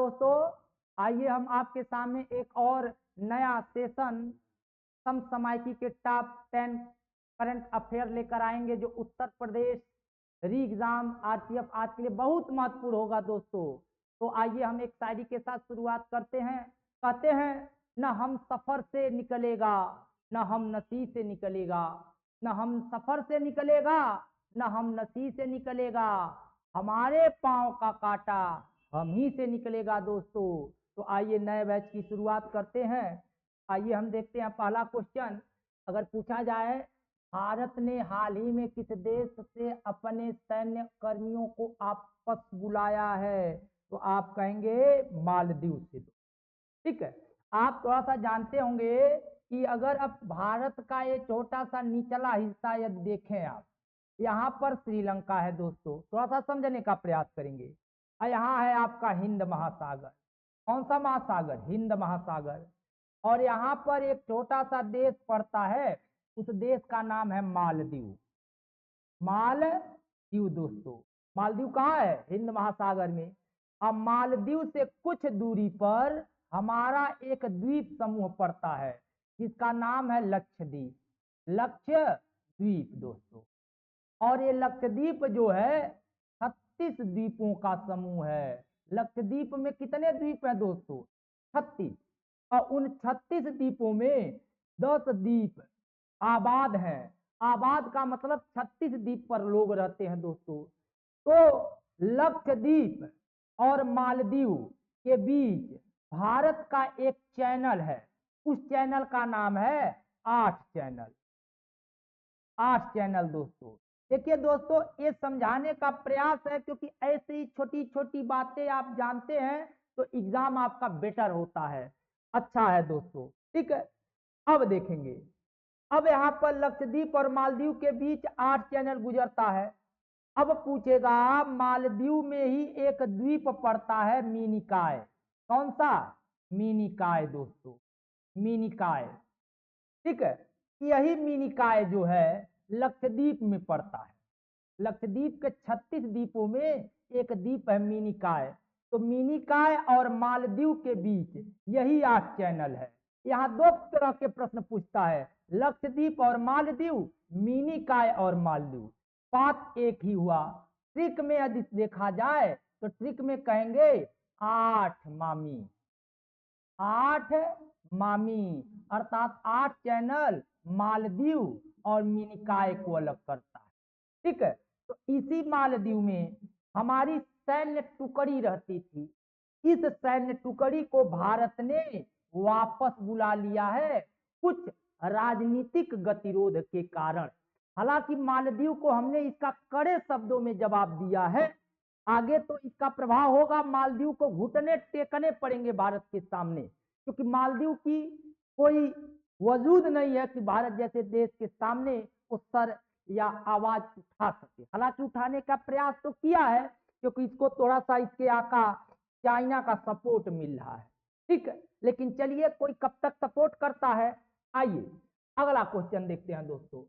दोस्तों, आइए हम आपके सामने एक और नया सेशन समसामयिकी के टॉप 10 करंट अफेयर लेकर आएंगे, जो उत्तर प्रदेश री एग्जाम आरपीएफ आज के लिए बहुत महत्वपूर्ण होगा दोस्तों। तो आइए हम एक शायरी के साथ शुरुआत करते हैं। कहते हैं, न हम सफर से निकलेगा, न हम नसी से निकलेगा, न हम सफर से निकलेगा, न हम नसी से निकलेगा, हमारे पांव का कांटा हम ही से निकलेगा दोस्तों। तो आइए नए बैच की शुरुआत करते हैं। आइए हम देखते हैं पहला क्वेश्चन। अगर पूछा जाए, भारत ने हाल ही में किस देश से अपने सैन्य कर्मियों को वापस बुलाया है? तो आप कहेंगे मालदीव से। ठीक है, आप थोड़ा सा जानते होंगे कि अगर आप भारत का ये छोटा सा निचला हिस्सा यदि देखें, आप यहाँ पर श्रीलंका है दोस्तों, थोड़ा सा समझने का प्रयास करेंगे। यहाँ है आपका हिंद महासागर। कौन सा महासागर? हिंद महासागर। और यहाँ पर एक छोटा सा देश पड़ता है, उस देश का नाम है मालदीव। मालदीव दोस्तों, मालदीव कहाँ है? हिंद महासागर में। अब मालदीव से कुछ दूरी पर हमारा एक द्वीप समूह पड़ता है, जिसका नाम है लक्षद्वीप। लक्षद्वीप दोस्तों, और ये लक्षद्वीप जो है 36 द्वीपों का समूह है। लक्षद्वीप में कितने द्वीप है दोस्तों? 36। और उन 36 द्वीपों में 10 द्वीप आबाद हैं। आबाद का मतलब 36 द्वीप पर लोग रहते हैं दोस्तों। तो लक्षद्वीप और मालदीव के बीच भारत का एक चैनल है, उस चैनल का नाम है 8 चैनल। 8 चैनल दोस्तों। देखिए दोस्तों, ये समझाने का प्रयास है, क्योंकि ऐसी छोटी छोटी बातें आप जानते हैं तो एग्जाम आपका बेटर होता है, अच्छा है दोस्तों। ठीक है, अब देखेंगे। अब यहाँ पर लक्षद्वीप और मालदीव के बीच 8 चैनल गुजरता है। अब पूछेगा, मालदीव में ही एक द्वीप पड़ता है मिनिकॉय। कौन सा? मिनिकॉय दोस्तों, मिनिकॉय। ठीक है, यही मिनिकॉय जो है लक्षद्वीप में पड़ता है। लक्षद्वीप के 36 द्वीपों में एक द्वीप है मिनिकॉय। तो मिनिकॉय और मालदीव के बीच यही 8 चैनल है। यहाँ दो तरह के प्रश्न पूछता है, लक्षद्वीप और मालदीव, मिनिकॉय और मालदीव, बात एक ही हुआ। ट्रिक में यदि देखा जाए तो ट्रिक में कहेंगे 8 मामी। 8 मामी अर्थात 8 चैनल मालदीव और मिनिकॉय को अलग करता है। ठीक है, तो इसी मालदीव में हमारी सैन्य टुकड़ी रहती थी। इस सैन्य टुकड़ी को भारत ने वापस बुला लिया है, कुछ राजनीतिक गतिरोध के कारण। हालांकि मालदीव को हमने इसका कड़े शब्दों में जवाब दिया है। आगे तो इसका प्रभाव होगा, मालदीव को घुटने टेकने पड़ेंगे भारत के सामने, क्योंकि मालदीव की कोई वजूद नहीं है कि भारत जैसे देश के सामने वो सर या आवाज उठा सके। हालांकि उठाने का प्रयास तो किया है, क्योंकि इसको थोड़ा सा इसके आका चाइना का सपोर्ट मिल रहा है। ठीक है, लेकिन चलिए कोई कब तक सपोर्ट करता है। आइए अगला क्वेश्चन देखते हैं दोस्तों।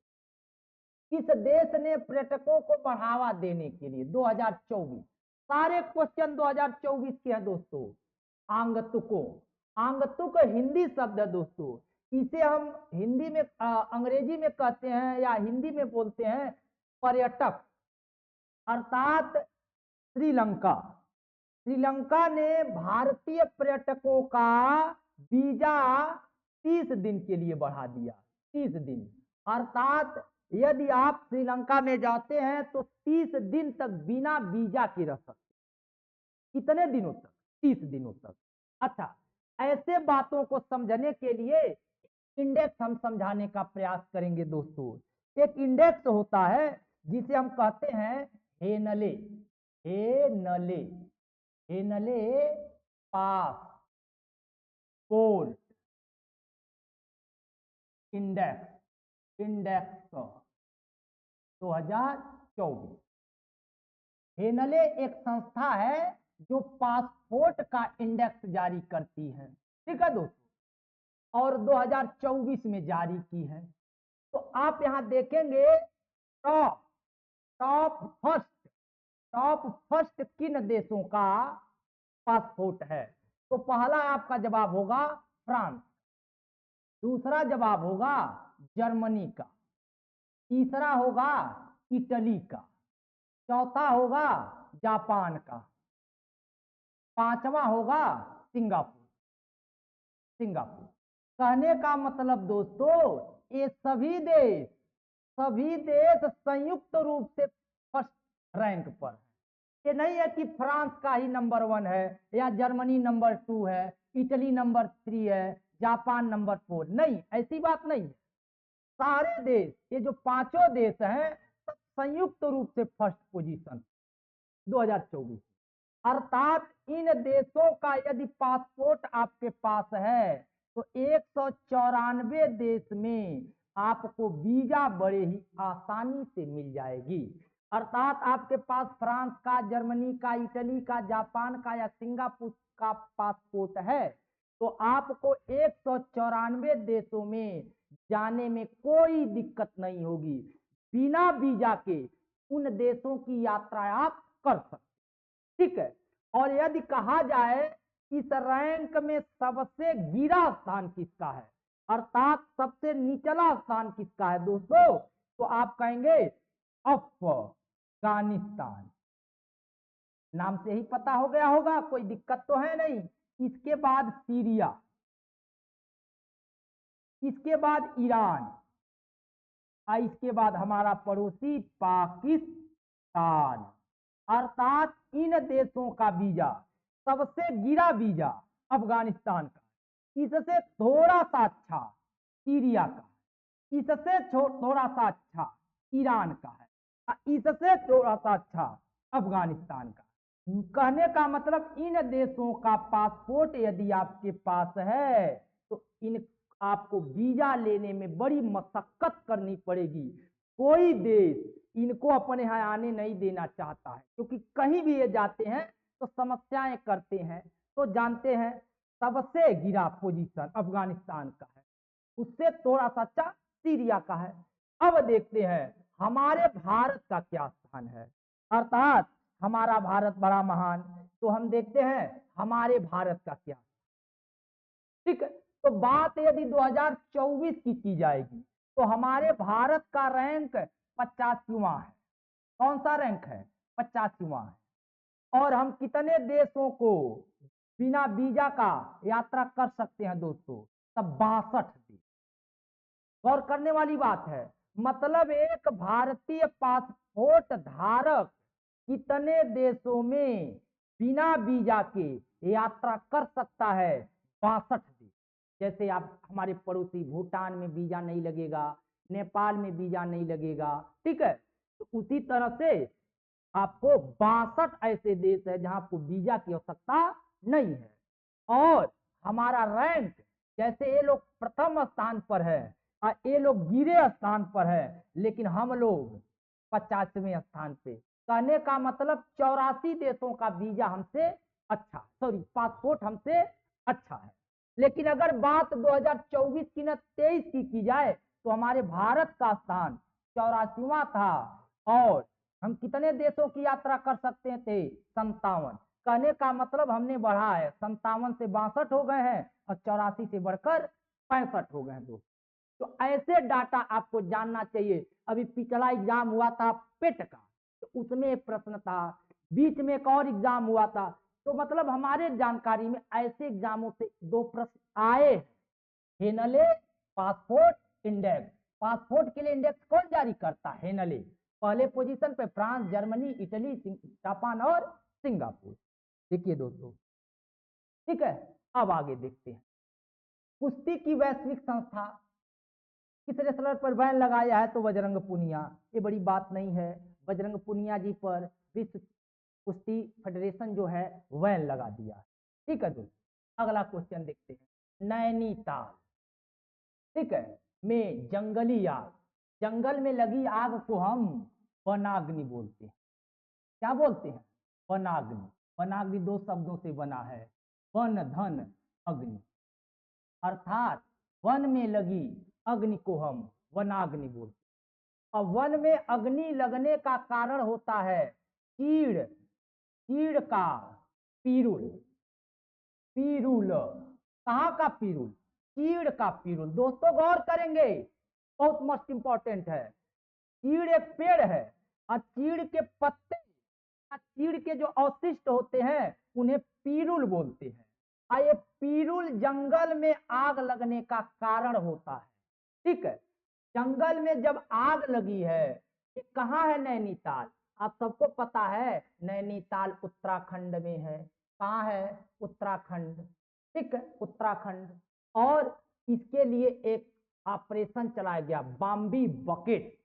किस देश ने पर्यटकों को बढ़ावा देने के लिए 2024, सारे क्वेश्चन 2024 के हैं दोस्तों। आगंतुकों, आगंतुक हिंदी शब्द है दोस्तों। इसे हम हिंदी में अंग्रेजी में कहते हैं या हिंदी में बोलते हैं पर्यटक, अर्थात श्रीलंका। श्रीलंका ने भारतीय पर्यटकों का वीजा 30 दिन के लिए बढ़ा दिया। 30 दिन, अर्थात यदि आप श्रीलंका में जाते हैं तो 30 दिन तक बिना वीजा के रह सकते। कितने दिनों तक? 30 दिनों तक। अच्छा, ऐसे बातों को समझने के लिए इंडेक्स हम समझाने का प्रयास करेंगे दोस्तों। एक इंडेक्स होता है जिसे हम कहते हैं हेनले। हेनले, हेनले पास पोर्ट इंडेक्स, इंडेक्स 2024। हेनले एक संस्था है जो पासपोर्ट का इंडेक्स जारी करती है। ठीक है दोस्तों, और 2024 में जारी की है। तो आप यहां देखेंगे top top first, top first किन देशों का पासपोर्ट है। तो पहला आपका जवाब होगा फ्रांस, दूसरा जवाब होगा जर्मनी का, तीसरा होगा इटली का, चौथा होगा जापान का, पांचवा होगा सिंगापुर। सिंगापुर कहने का मतलब दोस्तों, ये सभी देश संयुक्त रूप से फर्स्ट रैंक पर है। ये नहीं है कि फ्रांस का ही नंबर 1 है या जर्मनी नंबर 2 है, इटली नंबर 3 है, जापान नंबर 4, नहीं, ऐसी बात नहीं है। सारे देश, ये जो पांचों देश हैं, संयुक्त रूप से फर्स्ट पोजीशन 2024। अर्थात इन देशों का यदि पासपोर्ट आपके पास है तो 194 देश में आपको वीजा बड़े ही आसानी से मिल जाएगी। अर्थात आपके पास फ्रांस का, जर्मनी का, इटली का, जापान का या सिंगापुर का पासपोर्ट है तो आपको 194 देशों में जाने में कोई दिक्कत नहीं होगी। बिना वीजा के उन देशों की यात्रा आप कर सकते, ठीक है। और यदि कहा जाए इस रैंक में सबसे गिरा स्थान किसका है, अर्थात सबसे निचला स्थान किसका है दोस्तों, तो आप कहेंगे अफगानिस्तान। नाम से ही पता हो गया होगा, कोई दिक्कत तो है नहीं। इसके बाद सीरिया, इसके बाद ईरान, और इसके बाद हमारा पड़ोसी पाकिस्तान। अर्थात इन देशों का वीजा, सबसे गिरा वीजा अफगानिस्तान का, इससे थोड़ा सा अच्छा सीरिया का, इससे थोड़ा सा अच्छा ईरान का है, इससे थोड़ा सा अच्छा अफगानिस्तान का। कहने का मतलब इन देशों का पासपोर्ट यदि आपके पास है तो इन आपको वीजा लेने में बड़ी मशक्कत करनी पड़ेगी। कोई देश इनको अपने यहाँ आने नहीं देना चाहता है, क्योंकि कहीं भी ये जाते हैं तो समस्याएं करते हैं। तो जानते हैं सबसे गिरा पोजीशन अफगानिस्तान का है, उससे थोड़ा सा अच्छा सीरिया का है। अब देखते हैं हमारे भारत का क्या स्थान है, अर्थात हमारा भारत बड़ा महान, तो हम देखते हैं हमारे भारत का क्या, ठीक है। तो बात यदि 2024 की जाएगी तो हमारे भारत का रैंक 85वां है। कौन सा रैंक है? 85वां है। और हम कितने देशों को बिना वीजा का यात्रा कर सकते हैं दोस्तों? तब 62 देश। गौर करने वाली बात है, मतलब एक भारतीय पासपोर्ट धारक कितने देशों में बिना वीजा के यात्रा कर सकता है? 62 देश। जैसे आप हमारे पड़ोसी भूटान में वीजा नहीं लगेगा, नेपाल में वीजा नहीं लगेगा, ठीक है। तो उसी तरह से आपको 62 ऐसे देश है जहां आपको वीजा की आवश्यकता नहीं है। और हमारा रैंक, जैसे ये लोग प्रथम स्थान पर है और ये लोग गिरे स्थान पर है, लेकिन हम लोग 50वें स्थान पे। कहने का मतलब 84 देशों का वीजा हमसे अच्छा, सॉरी पासपोर्ट हमसे अच्छा है। लेकिन अगर बात 2024 की न 23 की जाए तो हमारे भारत का स्थान 84वां था और हम कितने देशों की यात्रा कर सकते थे? 57। कहने का मतलब हमने बढ़ा है, 57 से 62 हो गए हैं और 84 से बढ़कर 65 हो गए हैं दोस्तों। तो ऐसे डाटा आपको जानना चाहिए। अभी पिछला एग्जाम हुआ था पेट का, तो उसमें एक प्रश्न था, बीच में एक और एग्जाम हुआ था। तो मतलब हमारे जानकारी में ऐसे एग्जामों से 2 प्रश्न आए। हेनले पासपोर्ट इंडेक्स, पासपोर्ट के लिए इंडेक्स कौन जारी करता है? हेनले। पहले पोजीशन पे फ्रांस, जर्मनी, इटली, जापान और सिंगापुर। देखिए दोस्तों, ठीक है। अब आगे देखते हैं, कुश्ती की वैश्विक संस्था किस रेसलर पर बैन लगाया है? तो बजरंग पुनिया। ये बड़ी बात नहीं है, बजरंग पुनिया जी पर विश्व कुश्ती फेडरेशन जो है बैन लगा दिया है, ठीक है दोस्तों। अगला क्वेश्चन देखते हैं, नैनीताल, ठीक है, में जंगली आग, जंगल में लगी आग को हम वनाग्नि बोलते हैं। क्या बोलते हैं? वनाग्नि। वनाग्नि 2 शब्दों से बना है, वन धन अग्नि। अर्थात वन में लगी अग्नि को हम वनाग्नि बोलते हैं। और वन में अग्नि लगने का कारण होता है चीड़, चीड़ का पिरुल। पीरुल। कहाँ का पीरुल? चीड़ का पीरुल। दोस्तों गौर करेंगे, बहुत मोस्ट इंपॉर्टेंट है। चीड़ एक पेड़ है और चीड़ के पत्ते, चीड़ के जो अवशिष्ट होते हैं उन्हें पीरुल बोलते हैं। और ये पीरुल जंगल में आग लगने का कारण होता है। ठीक है, जंगल में जब आग लगी है, ये कहाँ है? नैनीताल। आप सबको पता है नैनीताल उत्तराखंड में है। कहाँ है? उत्तराखंड। ठीक है, उत्तराखंड। और इसके लिए एक ऑपरेशन चलाया गया, बॉम्बी बकेट।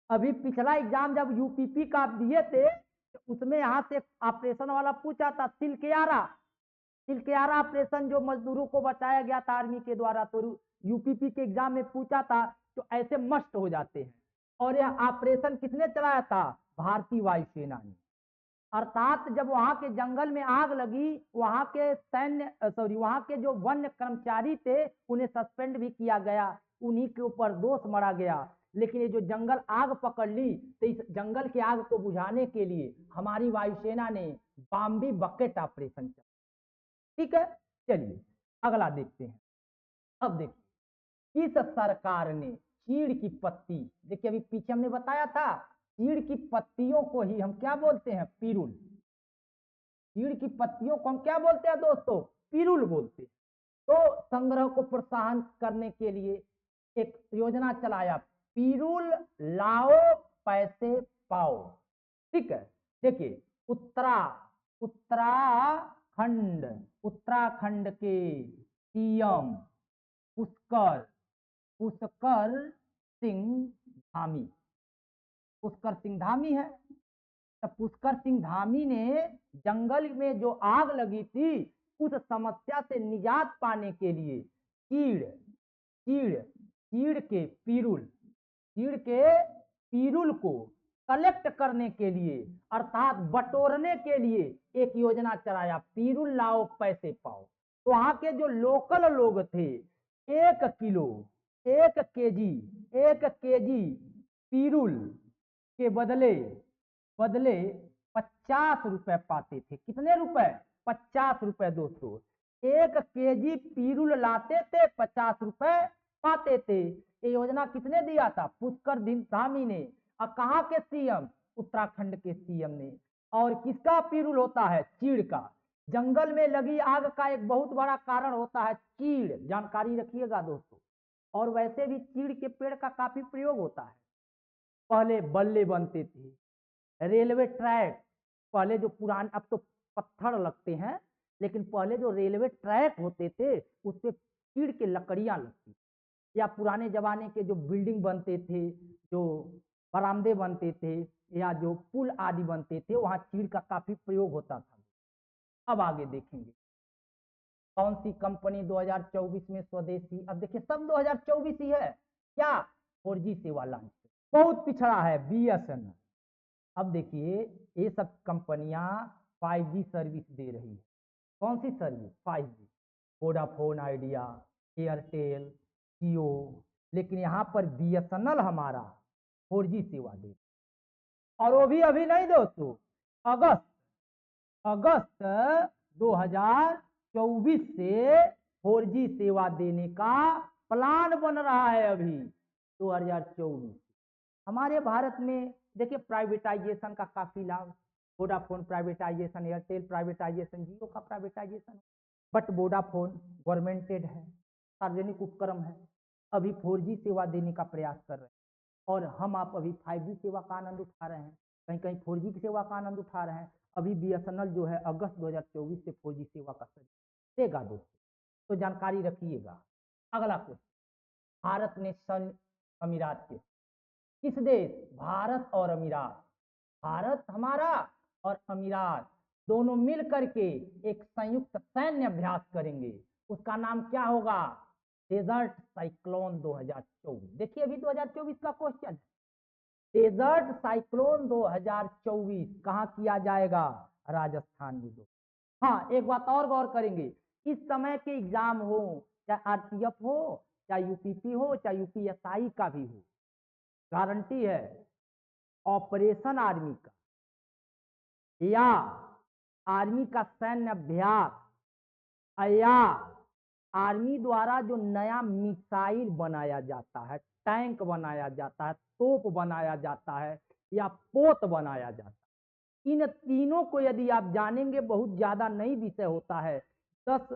अभी पिछला एग्जाम जब यूपीपी का आप दिए थे तो उसमें यहाँ से ऑपरेशन वाला पूछा था, तिलकियारा। तिलकियारा ऑपरेशन जो मजदूरों को बचाया गया था आर्मी के द्वारा, तो यूपीपी के एग्जाम में पूछा था, तो ऐसे मस्ट हो जाते हैं। और यह ऑपरेशन किसने चलाया था? भारतीय वायुसेना ने। अर्थात जब वहां के जंगल में आग लगी, वहां के वहां के जो वन्य कर्मचारी थे उन्हें सस्पेंड भी किया गया, उन्हीं के ऊपर दोष मरा गया। लेकिन ये जो जंगल आग पकड़ ली, तो इस जंगल की आग को बुझाने के लिए हमारी वायुसेना ने बॉम्बी बकेट ऑपरेशन किया। ठीक है, चलिए अगला देखते हैं। अब देखिए, इस सरकार ने चीड़ की पत्ती, देखिए अभी पीछे हमने बताया था चीड़ की पत्तियों को ही हम क्या बोलते हैं? पीरुल। चीड़ की पत्तियों को हम क्या बोलते हैं दोस्तों? पीरुल बोलते हैं। तो संग्रह को प्रोत्साहन करने के लिए एक योजना चलाया, पीरुल लाओ पैसे पाओ। ठीक है, देखिए उत्तराखंड, उत्तराखंड के सीएम पुष्कर पुष्कर सिंह धामी, पुष्कर सिंह धामी है। तो पुष्कर सिंह धामी ने जंगल में जो आग लगी थी उस समस्या से निजात पाने के लिए चीड़ चीड़ चीड़ के पीरुल, चीड़ के पीरुल को कलेक्ट करने के लिए अर्थात बटोरने के लिए एक योजना चलाया, पीरुल लाओ पैसे पाओ। तो वहां के जो लोकल लोग थे, 1 किलो, 1 केजी, 1 केजी पीरुल के बदले बदले 50 रुपए पाते थे। कितने रुपए? 50 रुपए दोस्तों। 1 केजी पीरुल लाते थे, 50 रुपए पाते थे। ये योजना किसने दिया था? पुष्कर धामी ने। और कहाँ के सीएम? उत्तराखंड के सीएम ने। और किसका पीरुल होता है? चीड़ का। जंगल में लगी आग का एक बहुत बड़ा कारण होता है चीड़, जानकारी रखिएगा दोस्तों। और वैसे भी चीड़ के पेड़ का काफी प्रयोग होता है। पहले बल्ले बनते थे, रेलवे ट्रैक, पहले जो पुराने, अब तो पत्थर लगते हैं, लेकिन पहले जो रेलवे ट्रैक होते थे उस पे चीड़ के लकड़ियां लगती, या पुराने जमाने के जो बिल्डिंग बनते थे, जो बरामदे बनते थे, या जो पुल आदि बनते थे, वहां चीड़ का काफी प्रयोग होता था। अब आगे देखेंगे कौन सी कंपनी 2024 में स्वदेशी। अब देखिए सब 2024 ही है क्या? 4G सेवा लॉन्च, बहुत पिछड़ा है बीएसएनएल। अब देखिए ये सब कंपनियां 5G सर्विस दे रही है। कौन सी service? 5G। Vodafone Idea, Airtel, Jio. लेकिन यहाँ पर बीएसएनएल हमारा 4G सेवा दे, और वो भी अभी नहीं दोस्तों, अगस्त अगस्त 2024 से 4G सेवा देने का प्लान बन रहा है अभी 2024। हमारे भारत में देखिए प्राइवेटाइजेशन का काफी लाभ, वोडाफोन प्राइवेटाइजेशन, एयरटेल प्राइवेटाइजेशन, जियो का प्राइवेटाइजेशन। बट वोडाफोन गवर्नमेंटेड है, सार्वजनिक उपक्रम है, अभी 4G सेवा देने का प्रयास कर रहे हैं। और हम आप अभी 5G सेवा का आनंद उठा रहे हैं, कहीं कहीं 4G की सेवा का आनंद उठा रहे हैं। अभी बीएसएनएल जो है अगस्त 2024 से 4G सेवा का सर्विस देगा दोस्तों, तो जानकारी रखिएगा। अगला क्वेश्चन, भारत ने संयुक्त अमीरात के किस देश? भारत और अमीरात, भारत हमारा और अमीरात दोनों मिल करके एक संयुक्त सैन्य अभ्यास करेंगे। उसका नाम क्या होगा? Desert cyclone 2024। देखिए अभी 2024 का क्वेश्चन, डेजर्ट साइक्लोन 2024 कहाँ किया जाएगा? राजस्थान में। हाँ एक बात और गौर करेंगे, इस समय के एग्जाम हो, चाहे आरपीएफ हो, चाहे यूपीपी हो, चाहे यूपीएसआई का भी हो, गारंटी है ऑपरेशन आर्मी का या आर्मी का सैन्य अभ्यास या आर्मी द्वारा जो नया मिसाइल बनाया जाता है, टैंक बनाया जाता है, तोप बनाया जाता है या पोत बनाया जाता है, इन तीनों को यदि आप जानेंगे बहुत ज्यादा नहीं विषय होता है। 10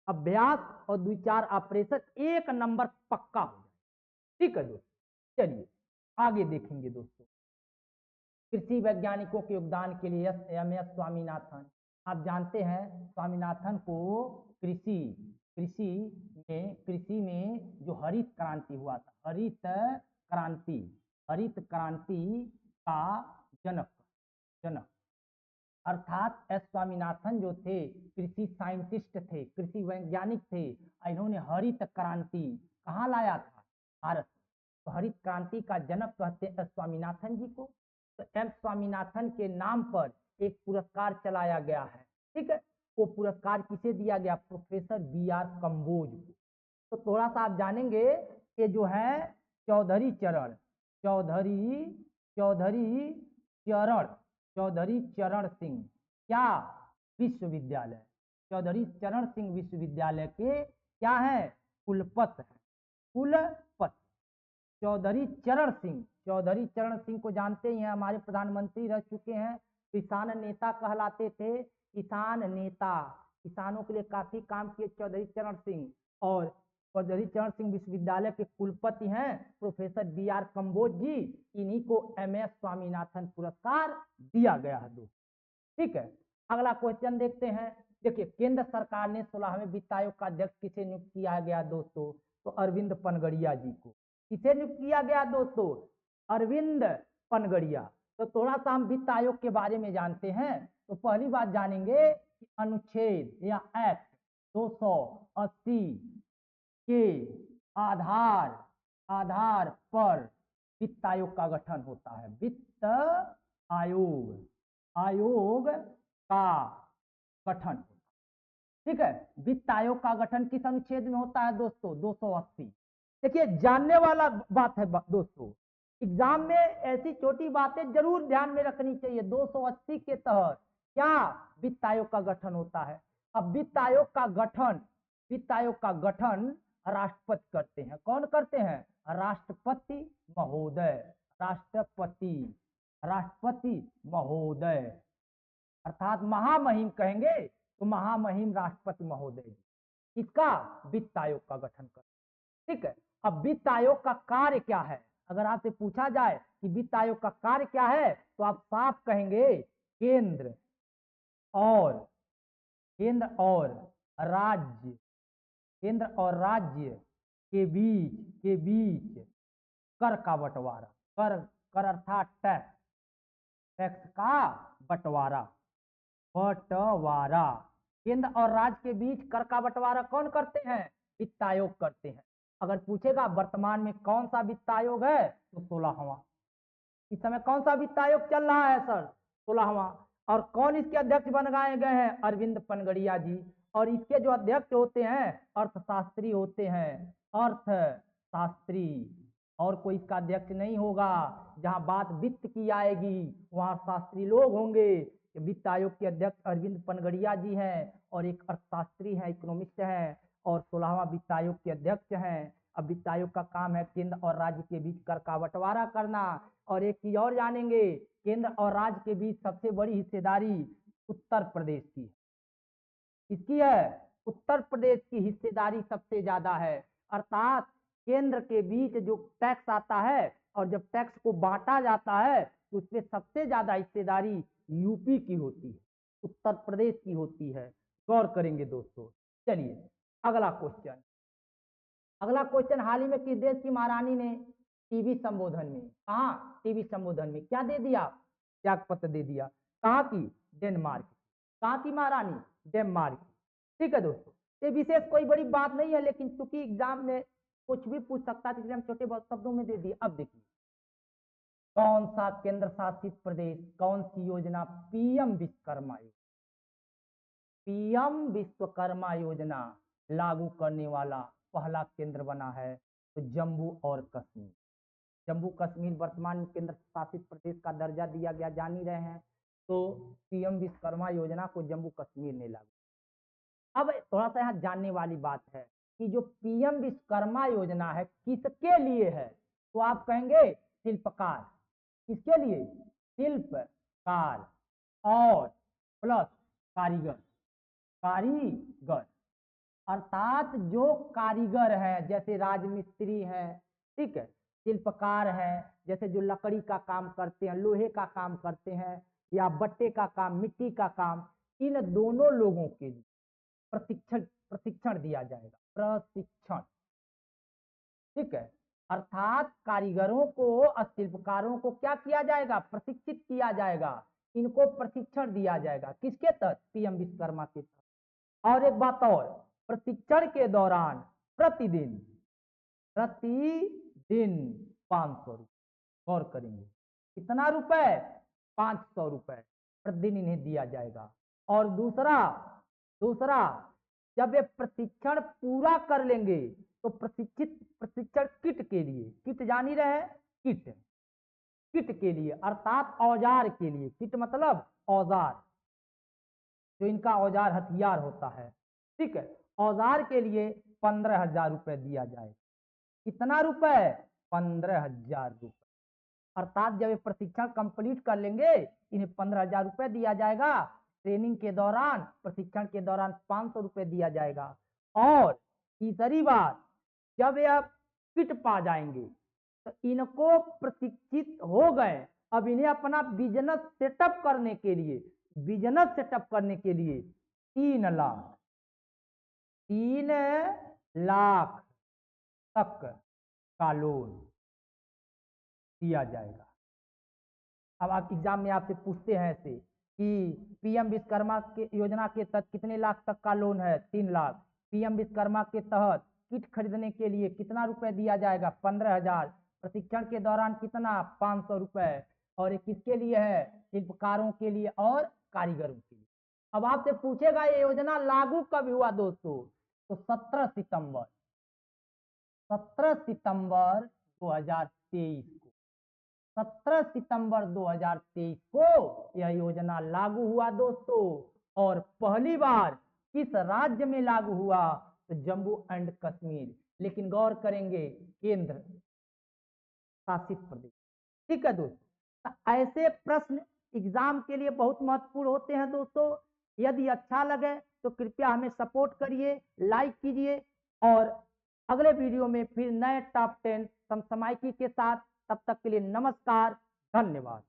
अभ्यास और 2-4 ऑपरेशन, 1 नंबर पक्का हो जाए। ठीक है दोस्तों, चलिए आगे देखेंगे दोस्तों। कृषि वैज्ञानिकों के योगदान के लिए एम.एस. स्वामीनाथन। आप जानते हैं स्वामीनाथन को कृषि कृषि में जो हरित क्रांति हुआ था, हरित क्रांति का जनक जनक अर्थात एस स्वामीनाथन जो थे कृषि साइंटिस्ट थे, कृषि वैज्ञानिक थे। इन्होंने हरित क्रांति कहाँ लाया था? भारत। तो हरित क्रांति का जनक कहते हैं एस स्वामीनाथन जी को। तो एम स्वामीनाथन के नाम पर एक पुरस्कार चलाया गया है। ठीक है, वो पुरस्कार किसे दिया गया? Professor B R. कंबोज को। तो थोड़ा सा आप जानेंगे कि जो है चौधरी चरण सिंह क्या विश्वविद्यालय, चौधरी चरण सिंह विश्वविद्यालय के क्या है? कुलपति है, कुलपति चौधरी चरण सिंह को जानते ही हैं, हमारे प्रधानमंत्री रह चुके हैं, किसान नेता कहलाते थे, किसान नेता, किसानों के लिए काफी काम किए चौधरी चरण सिंह। और चौधरी चरण सिंह विश्वविद्यालय के कुलपति हैं प्रोफेसर बी.आर. कंबोज जी। इन्हीं को एम.एस. स्वामीनाथन पुरस्कार दिया गया है दोस्तों। ठीक है, अगला क्वेश्चन देखते हैं। देखिए, केंद्र सरकार ने 16वें वित्त आयोग का अध्यक्ष किसे नियुक्त किया गया दोस्तों? तो अरविंद पनगड़िया जी को। किसे नियुक्त किया गया दोस्तों? अरविंद पनगड़िया। तो थोड़ा सा हम वित्त आयोग के बारे में जानते हैं। तो पहली बात जानेंगे कि अनुच्छेद या एक्ट 280 के आधार पर वित्त आयोग का गठन होता है। वित्त आयोग का गठन। ठीक है, वित्त आयोग का गठन किस अनुच्छेद में होता है दोस्तों? 280। देखिए, जानने वाला बात है दोस्तों, एग्जाम में ऐसी छोटी बातें जरूर ध्यान में रखनी चाहिए। 280 के तहत क्या वित्त आयोग का गठन होता है? अब वित्त आयोग का गठन राष्ट्रपति करते हैं। कौन करते हैं? राष्ट्रपति महोदय, अर्थात महामहिम कहेंगे तो महामहिम राष्ट्रपति महोदय जी इसका वित्त आयोग का गठन कर। ठीक है, अब वित्त आयोग का कार्य क्या है? अगर आपसे पूछा जाए कि वित्त आयोग का कार्य क्या है, तो आप साफ कहेंगे केंद्र और राज्य के बीच कर का बंटवारा, कर अर्थात टैक्स का बंटवारा। केंद्र और राज्य के बीच कर का बंटवारा कौन करते हैं? वित्त आयोग करते हैं। अगर पूछेगा वर्तमान में कौन सा वित्त आयोग है, तो 16वां। इस समय कौन सा वित्त आयोग चल रहा है सर? 16वां। और कौन इसके अध्यक्ष बनाए गए हैं? अरविंद पनगड़िया जी। और इसके जो अध्यक्ष होते हैं अर्थशास्त्री होते हैं, अर्थशास्त्री। और कोई इसका अध्यक्ष नहीं होगा। जहां बात वित्त की आएगी वहां शास्त्री लोग होंगे। वित्त आयोग के अध्यक्ष अरविंद पनगड़िया जी हैं और एक अर्थशास्त्री हैं, इकोनॉमिस्ट हैं, और 16वां वित्त आयोग के अध्यक्ष हैं। अब वित्त आयोग का काम है केंद्र और राज्य के बीच कर का बंटवारा करना। और एक चीज और जानेंगे, केंद्र और राज्य के बीच सबसे बड़ी हिस्सेदारी उत्तर प्रदेश की इसकी है। उत्तर प्रदेश की हिस्सेदारी सबसे ज्यादा है। अर्थात केंद्र के बीच जो टैक्स आता है और जब टैक्स को बांटा जाता है तो उसमें सबसे ज्यादा हिस्सेदारी यूपी की होती है, उत्तर प्रदेश की होती है। गौर करेंगे दोस्तों। चलिए अगला क्वेश्चन हाल ही में किस देश की महारानी ने टीवी संबोधन में, टीवी संबोधन में क्या दे दिया? त्याग पत्र दे दिया। कहाँ की? डेनमार्क। कहाँ की महारानी? डेनमार्क। ठीक है दोस्तों, ये विशेष कोई बड़ी बात नहीं है, लेकिन चूंकि एग्जाम में कुछ भी पूछ सकता है इसलिए हम छोटे बहुत शब्दों में दे दिए। अब देखिए, कौन सा केंद्र शासित प्रदेश कौन सी योजना पीएम विश्वकर्मा योजना लागू करने वाला पहला केंद्र बना है? तो जम्मू और कश्मीर। जम्मू कश्मीर वर्तमान में केंद्र शासित प्रदेश का दर्जा दिया गया, जान ही रहे हैं। तो पीएम विश्वकर्मा योजना को जम्मू कश्मीर ने लागू। अब थोड़ा सा यहाँ जानने वाली बात है कि जो पीएम विश्वकर्मा योजना है किसके लिए है, तो आप कहेंगे शिल्पकार। किसके लिए? शिल्पकार और प्लस कारीगर। कारीगर अर्थात जो कारीगर है, जैसे राजमिस्त्री है, ठीक है, शिल्पकार है, जैसे जो लकड़ी का काम करते हैं, लोहे का काम करते हैं, या बट्टे का काम, मिट्टी का काम, इन दोनों लोगों के लिए प्रशिक्षण प्रशिक्षण दिया जाएगा। प्रशिक्षण, ठीक है, अर्थात कारीगरों को और शिल्पकारों को क्या किया जाएगा? प्रशिक्षित किया जाएगा। इनको प्रशिक्षण दिया जाएगा किसके तहत? पीएम विश्वकर्मा के तहत। और एक बात और, प्रशिक्षण के दौरान प्रतिदिन प्रतिदिन 500 रुपए, गौर करेंगे कितना रुपए? 500 रुपए प्रतिदिन इन्हें दिया जाएगा। और दूसरा दूसरा जब ये प्रशिक्षण पूरा कर लेंगे तो प्रशिक्षण किट के लिए, किट जान ही रहे, किट किट के लिए अर्थात औजार के लिए, किट मतलब औजार, जो इनका औजार हथियार होता है, ठीक है, औजार के लिए 15,000 रुपए दिया जाए। कितना रुपए? 15,000 रुपए। अर्थात जब ये प्रशिक्षण कंप्लीट कर लेंगे इन्हें 15,000 रुपए दिया जाएगा। ट्रेनिंग के दौरान, प्रशिक्षण के दौरान 500 रुपए दिया जाएगा। और तीसरी बात, जब ये आप किट पा जाएंगे तो इनको प्रशिक्षित हो गए, अब इन्हें अपना बिजनेस सेटअप करने के लिए, बिजनेस सेटअप करने के लिए 3 लाख तक का लोन दिया जाएगा। अब आप एग्जाम में आपसे पूछते हैं ऐसे कि पीएम विश्वकर्मा के योजना के तहत कितने लाख तक का लोन है? 3 लाख। पीएम विश्वकर्मा के तहत किट खरीदने के लिए कितना रुपए दिया जाएगा? 15,000। प्रशिक्षण के दौरान कितना? 500 रुपए। और ये किसके लिए है? शिल्पकारों के लिए और कारीगरों के लिए। अब आपसे पूछेगा ये योजना लागू कब हुआ दोस्तों? तो 17 सितंबर 2023 को, 17 सितंबर 2023 को यह योजना लागू हुआ दोस्तों। और पहली बार किस राज्य में लागू हुआ? तो जम्मू एंड कश्मीर, लेकिन गौर करेंगे केंद्र शासित प्रदेश, ठीक है दोस्तों। तो ऐसे प्रश्न एग्जाम के लिए बहुत महत्वपूर्ण होते हैं दोस्तों। यदि अच्छा लगे तो कृपया हमें सपोर्ट करिए, लाइक कीजिए, और अगले वीडियो में फिर नए टॉप 10 समसामयिकी के साथ। तब तक के लिए नमस्कार, धन्यवाद।